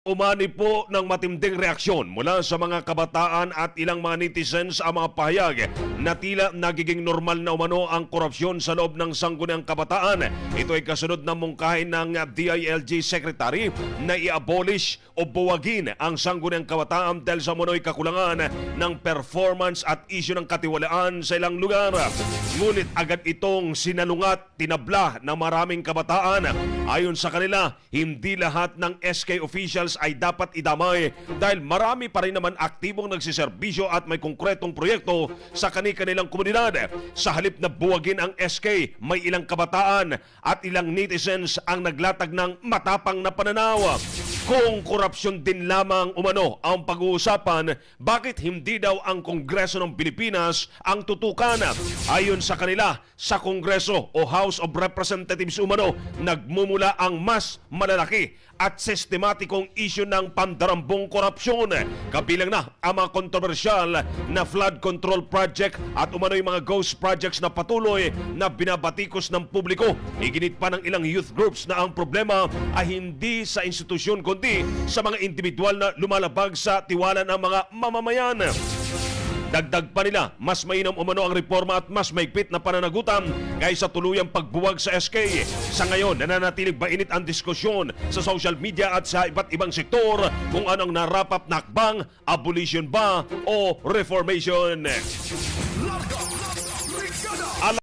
Umani po ng matinding reaksyon mula sa mga kabataan at ilang mga netizens ang mga pahayag na tila nagiging normal na umano ang korupsyon sa loob ng sangguniang kabataan. Ito ay kasunod ng mungkahin ng DILG Secretary na i-abolish o buwagin ang sangguniang kabataan dahil sa umano'y kakulangan ng performance at isyu ng katiwalaan sa ilang lugar. Ngunit agad itong sinalungat, tinabla ng maraming kabataan. Ayon sa kanila, hindi lahat ng SK officials ay dapat idamay dahil marami pa rin naman aktibong nagsiservisyo at may konkretong proyekto sa kani-kanilang komunidad. Sa halip na buwagin ang SK, may ilang kabataan at ilang netizens ang naglatag ng matapang na pananaw. Kung korupsyon din lamang umano ang pag-uusapan, bakit hindi daw ang Kongreso ng Pilipinas ang tutukan? Ayon sa kanila, sa Kongreso o House of Representatives umano, nagmumula ang mas malalaki at sistematikong isyu ng pandarambong korupsyon. Kabilang na ang mga kontrobersyal na flood control project at umano'y mga ghost projects na patuloy na binabatikos ng publiko. Iginit pa ng ilang youth groups na ang problema ay hindi sa institusyon kundi sa mga individual na lumalabag sa tiwala ng mga mamamayan. Dagdag pa nila, mas mainam umano ang reforma at mas maigpit na pananagutan kaysa tuluyang pagbuwag sa SK. Sa ngayon, nananatiling mainit ang diskusyon sa social media at sa iba't ibang sektor kung anong narapap na hakbang, abolition ba o reformation.